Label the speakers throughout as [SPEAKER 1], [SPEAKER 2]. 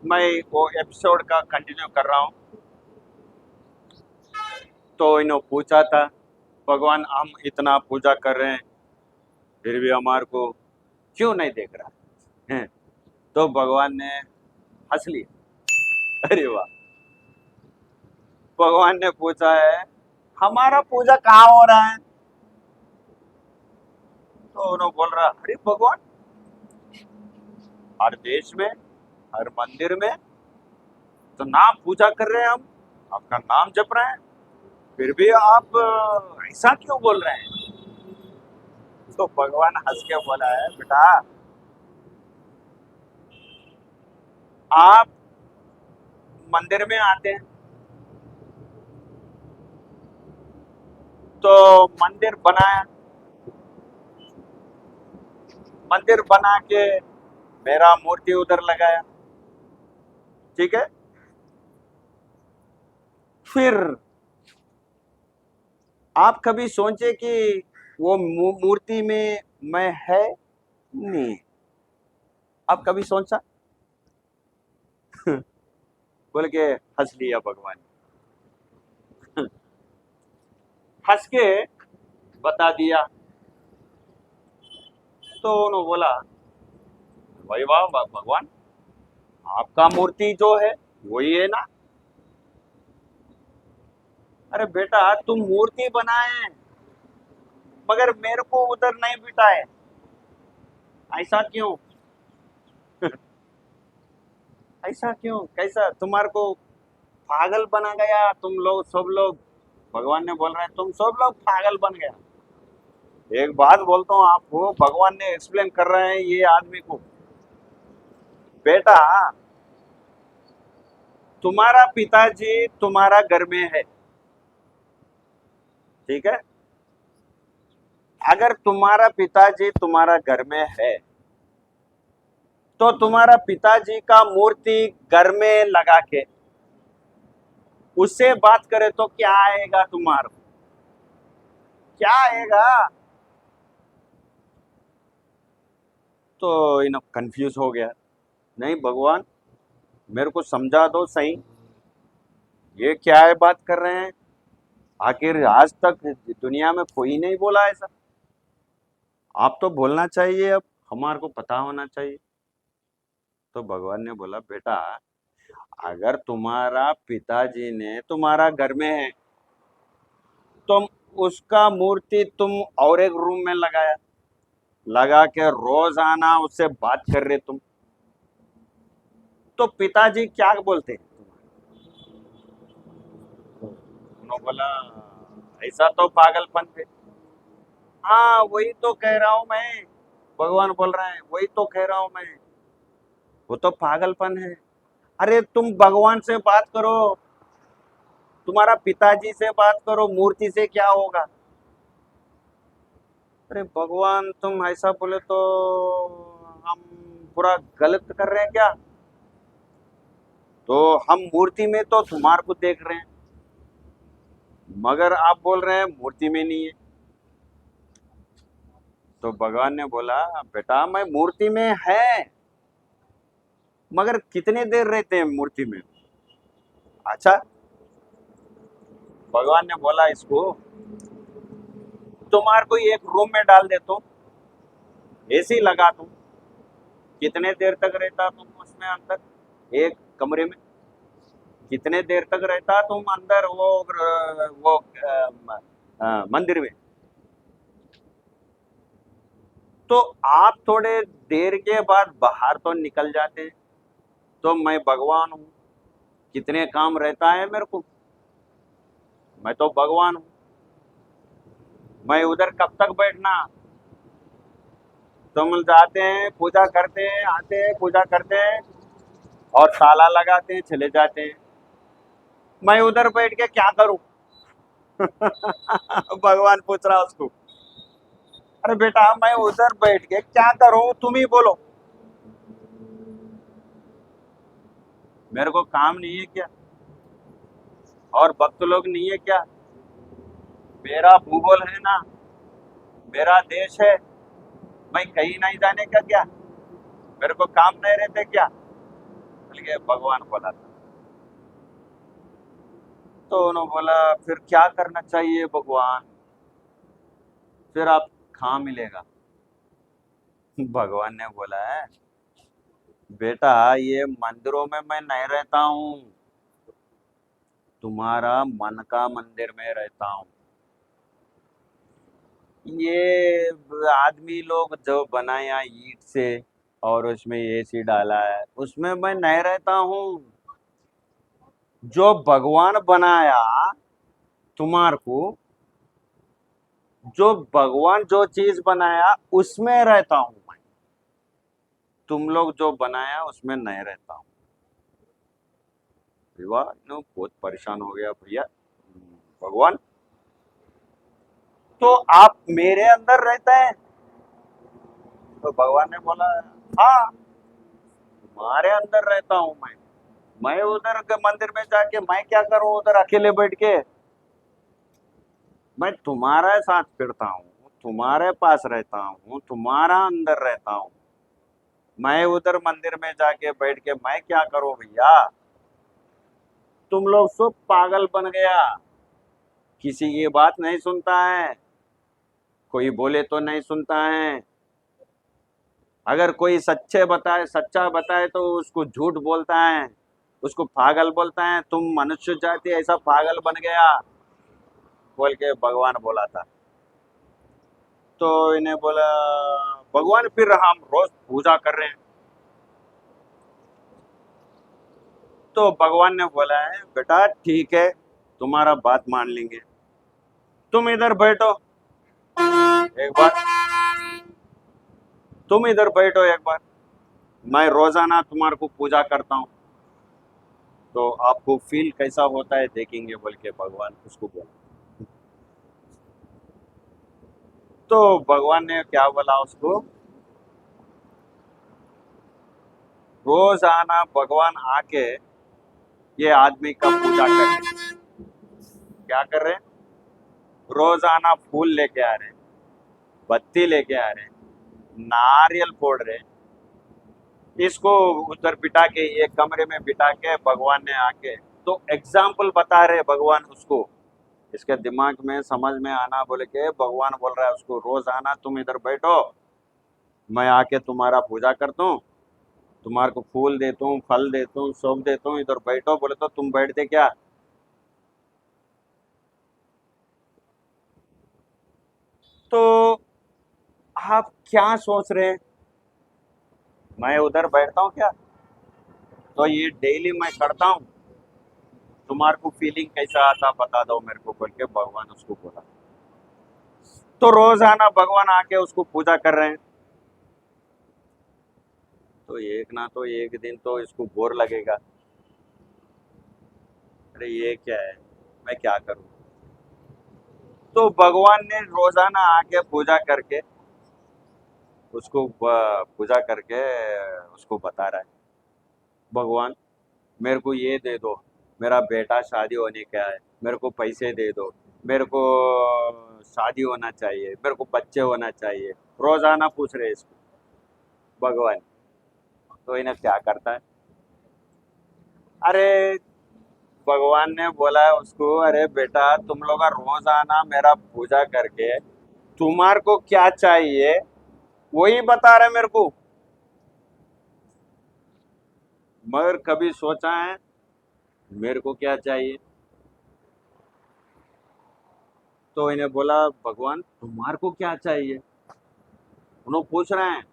[SPEAKER 1] मैं वो एपिसोड का कंटिन्यू कर रहा हूँ। तो इन्हों पूछा था, भगवान हम इतना पूजा कर रहे हैं फिर भी हमारे को क्यों नहीं देख रहा है? तो भगवान ने हंस लिया। अरे वाह, भगवान ने पूछा है हमारा पूजा कहाँ हो रहा है? तो उन्होंने बोल रहा, अरे भगवान, हर देश में, हर मंदिर में तो नाम पूजा कर रहे हैं, हम आपका नाम जप रहे हैं, फिर भी आप ऐसा क्यों बोल रहे हैं? तो भगवान हंस के बोला है, बेटा आप मंदिर में आते हैं तो मंदिर बनाया, मंदिर बना के मेरा मूर्ति उधर लगाया, ठीक है। फिर आप कभी सोचे कि वो मूर्ति में मैं है नहीं? आप कभी सोचा? बोल के हंस लिया भगवान। हंस के बता दिया। तो उन्होंने बोला, भाई वाह भगवान, आपका मूर्ति जो है वही है ना? अरे बेटा, तुम मूर्ति बनाए मगर मेरे को उधर नहीं बिठाए, ऐसा क्यों? ऐसा क्यों? कैसा तुम्हारे को पागल बना गया तुम लोग, सब लोग? भगवान ने बोल रहे हैं तुम सब लोग पागल बन गया। एक बात बोलता हूँ आपको, भगवान ने एक्सप्लेन कर रहे हैं ये आदमी को, बेटा तुम्हारा पिताजी तुम्हारा घर में है, ठीक है। अगर तुम्हारा पिताजी तुम्हारा घर में है तो तुम्हारा पिताजी का मूर्ति घर में लगा के उससे बात करे तो क्या आएगा तुम्हारा? क्या आएगा? तो इन्हें कंफ्यूज हो गया। नहीं भगवान, मेरे को समझा दो सही, ये क्या है बात कर रहे हैं? आखिर आज तक दुनिया में कोई नहीं बोला ऐसा, आप तो बोलना चाहिए, अब हमारे को पता होना चाहिए। तो भगवान ने बोला, बेटा अगर तुम्हारा पिताजी ने तुम्हारा घर में है तुम उसका मूर्ति तुम और एक रूम में लगाया, लगा के रोज आना उससे बात कर रहे तुम, तो पिताजी क्या बोलते हैं? उन्होंने बोला, ऐसा तो पागलपन थे। हाँ वही तो कह रहा हूं मैं, भगवान बोल रहे हैं वही तो कह रहा हूं मैं, वो तो पागलपन है। अरे तुम भगवान से बात करो, तुम्हारा पिताजी से बात करो, मूर्ति से क्या होगा? अरे भगवान, तुम ऐसा बोले तो हम पूरा गलत कर रहे हैं क्या? तो हम मूर्ति में तो तुम्हारे को देख रहे हैं मगर आप बोल रहे हैं मूर्ति में नहीं है। तो भगवान ने बोला, बेटा मैं मूर्ति में है मगर कितने देर रहते हैं मूर्ति में? अच्छा, भगवान ने बोला इसको, तुम्हारे को एक रूम में डाल देता हूँ, एसी लगा दूं, कितने देर तक रहता तुम उसमें अंदर, एक कमरे में कितने देर तक रहता तुम अंदर वो मंदिर में? तो आप थोड़े देर के बाद बाहर तो निकल जाते हैं, तो मैं भगवान हूँ, कितने काम रहता है मेरे को, मैं तो भगवान हूँ, मैं उधर कब तक बैठना? तुम जाते हैं पूजा करते हैं, आते हैं पूजा करते हैं और ताला लगाते हैं चले जाते हैं, मैं उधर बैठ के क्या करूं? भगवान पूछ रहा उसको, अरे बेटा मैं उधर बैठ के क्या करूं, तुम ही बोलो, मेरे को काम नहीं है क्या? और भक्त लोग नहीं है क्या? मेरा भूगोल है ना, मेरा देश है, मैं कहीं नहीं जाने का क्या? मेरे को काम नहीं रहते क्या? बोल के भगवान बोला था। तो उन्होंने बोला फिर क्या करना चाहिए भगवान, फिर आप कहाँ मिलेगा? भगवान ने बोला है, बेटा ये मंदिरों में मैं नहीं रहता हूँ, तुम्हारा मन का मंदिर में रहता हूँ। ये आदमी लोग जो बनाया ईंट से और उसमें एसी डाला है, उसमें मैं नहीं रहता हूँ। जो भगवान बनाया तुम्हार को, जो भगवान जो चीज बनाया उसमें रहता हूँ मैं, तुम लोग जो बनाया उसमें नहीं रहता हूँ। विवाह नो बहुत परेशान हो गया भैया। भगवान तो आप मेरे अंदर रहते हैं? तो भगवान ने बोला हाँ, तुम्हारे अंदर रहता हूँ मैं उधर के मंदिर में जाके मैं क्या करूँ उधर अकेले बैठ के? मैं तुम्हारे साथ फिरता हूँ, तुम्हारे पास रहता हूँ, तुम्हारा अंदर रहता हूँ। मैं उधर मंदिर में जाके बैठ के मैं क्या करूँ भैया? तुम लोग सब पागल बन गया, किसी की बात नहीं सुनता है, कोई बोले तो नहीं सुनता है। अगर कोई सच्चा बताए तो उसको झूठ बोलता है, उसको पागल बोलता है। तुम मनुष्य जाति ऐसा पागल बन गया, बोल के भगवान बोला था। तो इन्हें बोला भगवान फिर हम रोज पूजा कर रहे हैं। तो भगवान ने बोला है बेटा ठीक है, तुम्हारा बात मान लेंगे, तुम इधर बैठो एक बार, तुम इधर बैठो एक बार, मैं रोजाना तुम्हारे को पूजा करता हूँ, तो आपको फील कैसा होता है देखेंगे, बोल के भगवान उसको बोला। तो भगवान ने क्या बोला उसको, रोज आना भगवान आके ये आदमी का पूजा कर रहे हैं। क्या कर रहे हैं? रोज आना फूल लेके आ रहे हैं, बत्ती लेके आ रहे हैं, नारियल फोड़ रहे हैं, इसको उधर बिठा के एक कमरे में बिठा के भगवान ने आके, तो एग्जाम्पल बता रहे भगवान उसको, इसके दिमाग में समझ में आना बोले के भगवान बोल रहा है उसको रोज आना, तुम इधर बैठो, मैं आके तुम्हारा पूजा करता हूँ, तुम्हारे को फूल देता हूँ, फल देता हूँ, सब देता हूँ, इधर बैठो। बोले तो तुम बैठते क्या? तो आप क्या सोच रहे हैं, मैं उधर बैठता हूँ क्या? तो ये डेली मैं करता हूँ, तुम्हारे को फीलिंग कैसा आता बता दो मेरे को, बोल के भगवान उसको बोला। तो रोजाना भगवान आके उसको पूजा कर रहे हैं। तो एक ना तो एक दिन तो इसको बोर लगेगा, अरे ये क्या है, मैं क्या करूं? तो भगवान ने रोजाना आके पूजा करके उसको पूजा करके उसको बता रहा है, भगवान मेरे को ये दे दो, मेरा बेटा शादी होने का है, मेरे को पैसे दे दो, मेरे को शादी होना चाहिए, मेरे को बच्चे होना चाहिए, रोजाना पूछ रहे इसको भगवान। तो इन्हें क्या करता है, अरे भगवान ने बोला है उसको, अरे बेटा तुम लोग रोजाना मेरा पूजा करके तुम्हारे को क्या चाहिए वही बता रहे मेरे को, मगर कभी सोचा है मेरे को क्या चाहिए? तो इन्हें बोला भगवान तुम्हारे को क्या चाहिए, उन्होंने पूछ रहे हैं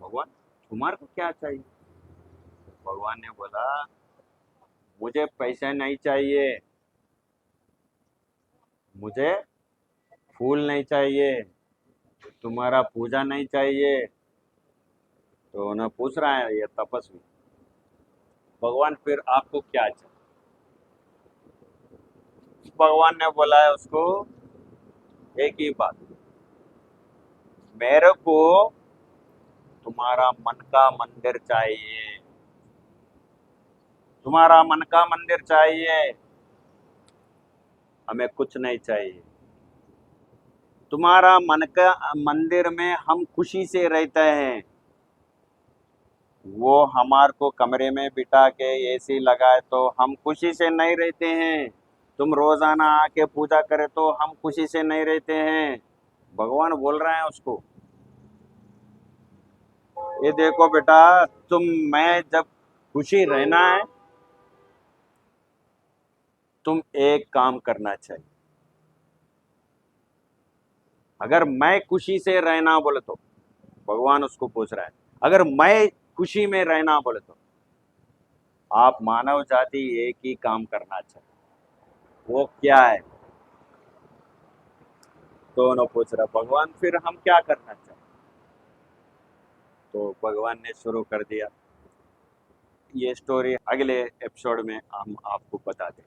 [SPEAKER 1] भगवान तुम्हारे को क्या चाहिए? भगवान ने बोला मुझे पैसे नहीं चाहिए, मुझे फूल नहीं चाहिए, तुम्हारा पूजा नहीं चाहिए। तो उन्हें पूछ रहा है ये तपस्वी, भगवान फिर आपको क्या चाहिए? भगवान ने बोला है उसको एक ही बात, मेरे को तुम्हारा मन का मंदिर चाहिए, तुम्हारा मन का मंदिर चाहिए, हमें कुछ नहीं चाहिए। तुम्हारा मन का मंदिर में हम खुशी से रहते हैं, वो हमार को कमरे में बिठा के एसी लगाए तो हम खुशी से नहीं रहते हैं। तुम रोजाना आके पूजा करे तो हम खुशी से नहीं रहते हैं। भगवान बोल रहे हैं उसको, ये देखो बेटा, तुम मैं जब खुशी रहना है, तुम एक काम करना चाहिए। अगर मैं खुशी से रहना बोले तो, भगवान उसको पूछ रहा है, अगर मैं खुशी में रहना बोले तो आप मानव जाति एक ही काम करना चाहिए। वो क्या है? दोनों पूछ रहा भगवान, फिर हम क्या करना चाहिए? तो भगवान ने शुरू कर दिया। ये स्टोरी अगले एपिसोड में हम आपको बता दें।